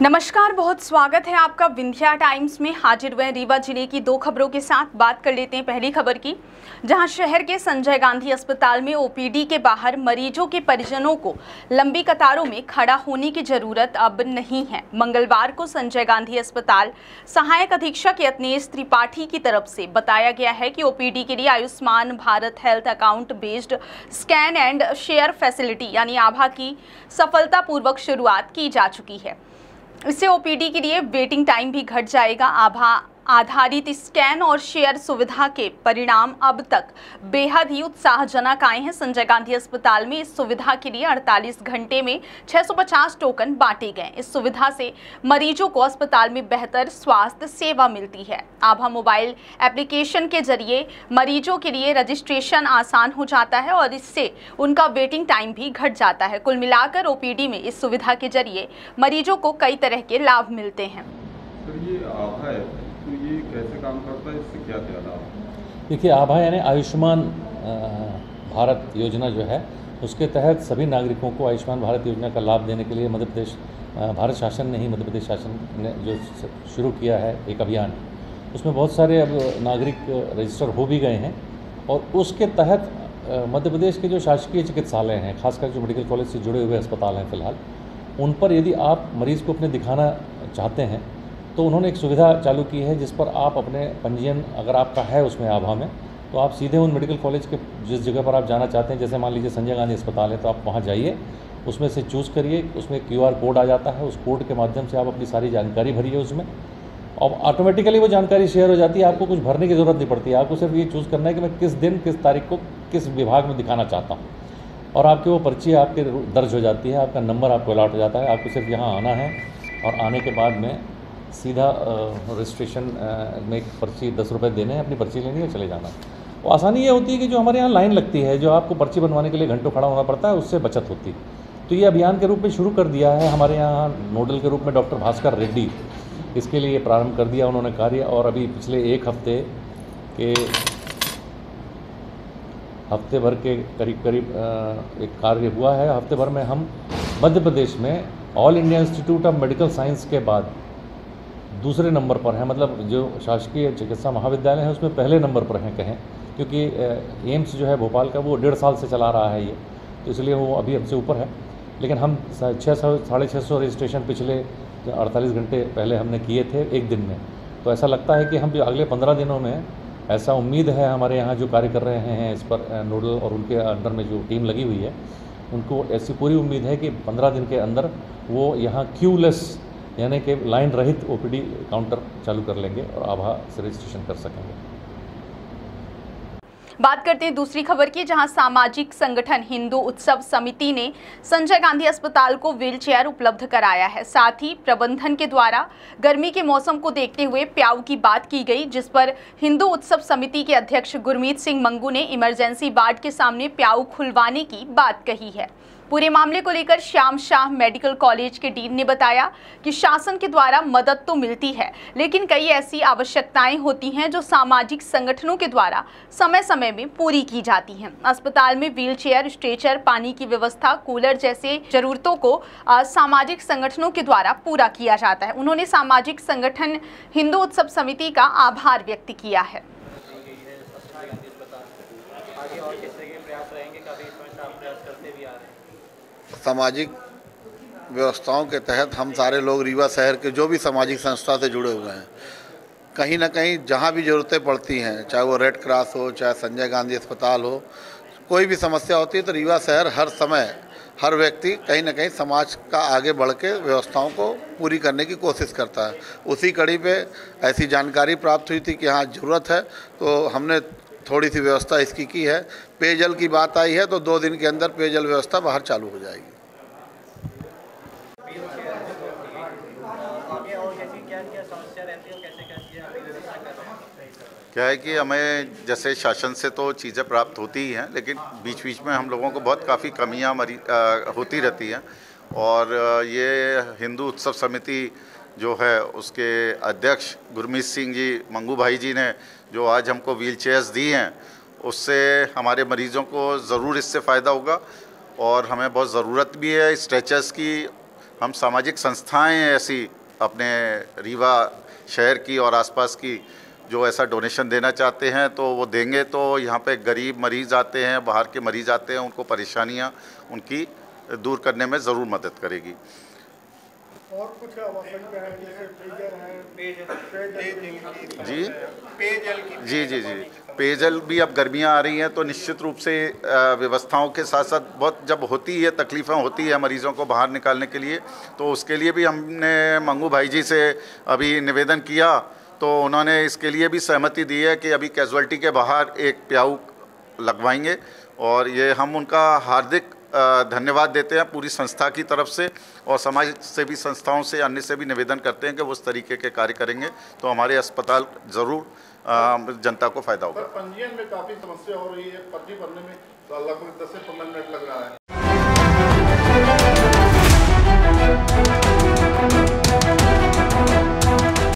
नमस्कार, बहुत स्वागत है आपका विंध्या टाइम्स में। हाजिर हुए रीवा जिले की दो खबरों के साथ। बात कर लेते हैं पहली खबर की, जहां शहर के संजय गांधी अस्पताल में ओपीडी के बाहर मरीजों के परिजनों को लंबी कतारों में खड़ा होने की जरूरत अब नहीं है। मंगलवार को संजय गांधी अस्पताल सहायक अधीक्षक यत्नेश त्रिपाठी की तरफ से बताया गया है कि ओपीडी के लिए Ayushman Bharat health account based scan and share facility यानी आभा की सफलतापूर्वक शुरुआत की जा चुकी है। इससे ओपीडी के लिए वेटिंग टाइम भी घट जाएगा। आभा आधारित स्कैन और शेयर सुविधा के परिणाम अब तक बेहद ही उत्साहजनक आए हैं। संजय गांधी अस्पताल में इस सुविधा के लिए 48 घंटे में 650 टोकन बांटे गए। इस सुविधा से मरीजों को अस्पताल में बेहतर स्वास्थ्य सेवा मिलती है। आभा मोबाइल एप्लीकेशन के जरिए मरीजों के लिए रजिस्ट्रेशन आसान हो जाता है और इससे उनका वेटिंग टाइम भी घट जाता है। कुल मिलाकर ओपीडी में इस सुविधा के जरिए मरीजों को कई तरह के लाभ मिलते हैं। सर, ये आभा है तो ये कैसे काम करता है, इससे क्या क्या लाभ? देखिए, आभा यानी आयुष्मान भारत योजना जो है, उसके तहत सभी नागरिकों को आयुष्मान भारत योजना का लाभ देने के लिए मध्य प्रदेश भारत शासन ने ही मध्य प्रदेश शासन ने जो शुरू किया है एक अभियान, उसमें बहुत सारे अब नागरिक रजिस्टर हो भी गए हैं। और उसके तहत मध्य प्रदेश के जो शासकीय चिकित्सालय हैं, खासकर जो मेडिकल कॉलेज से जुड़े हुए अस्पताल हैं फिलहाल, उन पर यदि आप मरीज़ को अपने दिखाना चाहते हैं तो उन्होंने एक सुविधा चालू की है जिस पर आप अपने पंजीयन अगर आपका है उसमें आभा में, तो आप सीधे उन मेडिकल कॉलेज के जिस जगह पर आप जाना चाहते हैं, जैसे मान लीजिए संजय गांधी अस्पताल है, तो आप वहाँ जाइए, उसमें से चूज़ करिए, उसमें QR कोड आ जाता है, उस कोड के माध्यम से आप अपनी सारी जानकारी भरिए उसमें, और ऑटोमेटिकली वो जानकारी शेयर हो जाती है। आपको कुछ भरने की ज़रूरत नहीं पड़ती है। आपको सिर्फ ये चूज़ करना है कि मैं किस दिन किस तारीख को किस विभाग में दिखाना चाहता हूँ, और आपकी वो पर्ची आपके दर्ज हो जाती है, आपका नंबर आपको अलॉट हो जाता है। आपको सिर्फ यहाँ आना है और आने के बाद में सीधा रजिस्ट्रेशन में एक पर्ची 10 रुपये देने हैं, अपनी पर्ची लेनी है, चले जाना। वो आसानी ये होती है कि जो हमारे यहाँ लाइन लगती है, जो आपको पर्ची बनवाने के लिए घंटों खड़ा होना पड़ता है, उससे बचत होती है। तो ये अभियान के रूप में शुरू कर दिया है हमारे यहाँ नोडल के रूप में डॉक्टर भास्कर रेड्डी, इसके लिए प्रारंभ कर दिया उन्होंने कार्य। और अभी पिछले एक हफ्ते भर के करीब एक कार्य हुआ है। हफ्ते भर में हम मध्य प्रदेश में all India institute of medical science के बाद दूसरे नंबर पर हैं, मतलब जो शासकीय चिकित्सा महाविद्यालय है उसमें पहले नंबर पर हैं कहें, क्योंकि एम्स जो है भोपाल का वो 1.5 साल से चला रहा है ये, तो इसलिए वो अभी हमसे ऊपर है। लेकिन हम 600-650 रजिस्ट्रेशन पिछले 48 घंटे पहले हमने किए थे एक दिन में। तो ऐसा लगता है कि हम अगले 15 दिनों में, ऐसा उम्मीद है हमारे यहाँ जो कार्य कर रहे हैं इस पर नोडल और उनके अंडर में जो टीम लगी हुई है, उनको ऐसी पूरी उम्मीद है कि 15 दिन के अंदर वो यहाँ क्यूलेस यानी कि लाइन रहित ओपीडी काउंटर चालू कर लेंगे और आभा से रजिस्ट्रेशन कर सकेंगे। बात करते हैं दूसरी खबर की, जहां सामाजिक संगठन हिंदू उत्सव समिति ने संजय गांधी अस्पताल को व्हीलचेयर उपलब्ध कराया है। साथ ही प्रबंधन के द्वारा गर्मी के मौसम को देखते हुए प्याऊ की बात की गई, जिस पर हिंदू उत्सव समिति के अध्यक्ष गुरमीत सिंह मंगू ने इमरजेंसी वार्ड के सामने प्याऊ खुलवाने की बात कही है। पूरे मामले को लेकर श्याम शाह मेडिकल कॉलेज के डीन ने बताया कि शासन के द्वारा मदद तो मिलती है, लेकिन कई ऐसी आवश्यकताएं होती हैं जो सामाजिक संगठनों के द्वारा समय समय में पूरी की जाती हैं। अस्पताल में व्हीलचेयर, स्ट्रेचर, पानी की व्यवस्था, कूलर जैसे जरूरतों को सामाजिक संगठनों के द्वारा पूरा किया जाता है। उन्होंने सामाजिक संगठन हिंदू उत्सव समिति का आभार व्यक्त किया है। सामाजिक व्यवस्थाओं के तहत हम सारे लोग रीवा शहर के जो भी सामाजिक संस्था से जुड़े हुए हैं, कहीं ना कहीं जहाँ भी ज़रूरतें पड़ती हैं, चाहे वो रेड क्रॉस हो, चाहे संजय गांधी अस्पताल हो, कोई भी समस्या होती है तो रीवा शहर हर समय, हर व्यक्ति कहीं ना कहीं समाज का आगे बढ़ के व्यवस्थाओं को पूरी करने की कोशिश करता है। उसी कड़ी पे ऐसी जानकारी प्राप्त हुई थी कि यहाँ ज़रूरत है, तो हमने थोड़ी सी व्यवस्था इसकी की है। पेयजल की बात आई है तो 2 दिन के अंदर पेयजल व्यवस्था बाहर चालू हो जाएगी। क्या है कि हमें जैसे शासन से तो चीज़ें प्राप्त होती ही हैं, लेकिन बीच बीच में हम लोगों को बहुत काफ़ी कमियां होती रहती हैं। और ये हिंदू उत्सव समिति जो है उसके अध्यक्ष गुरमीत सिंह जी मंगू भाई जी ने जो आज हमको व्हील चेयर्स दी हैं, उससे हमारे मरीज़ों को ज़रूर इससे फ़ायदा होगा। और हमें बहुत ज़रूरत भी है स्ट्रेचर्स की, हम सामाजिक संस्थाएं ऐसी अपने रीवा शहर की और आसपास की जो ऐसा डोनेशन देना चाहते हैं तो वो देंगे। तो यहाँ पे गरीब मरीज़ आते हैं, बाहर के मरीज़ आते हैं, उनको परेशानियाँ उनकी दूर करने में ज़रूर मदद करेगी। और कुछ आवश्यकता है जैसे जी पेयजल भी अब गर्मियाँ आ रही हैं तो निश्चित रूप से व्यवस्थाओं के साथ साथ बहुत जब होती है तकलीफ़ें होती है मरीज़ों को बाहर निकालने के लिए, तो उसके लिए भी हमने मंगू भाई जी से अभी निवेदन किया तो उन्होंने इसके लिए भी सहमति दी है कि अभी कैजुअल्टी के बाहर एक प्याऊ लगवाएंगे। और ये हम उनका हार्दिक धन्यवाद देते हैं पूरी संस्था की तरफ से, और समाज सेवी संस्थाओं से अन्य से भी निवेदन करते हैं कि वो उस तरीके के कार्य करेंगे तो हमारे अस्पताल ज़रूर जनता को फ़ायदा होगा। पंजीयन में काफ़ी समस्या हो रही है, पर्ची भरने में लगभग 10 से 15 मिनट लग रहा है,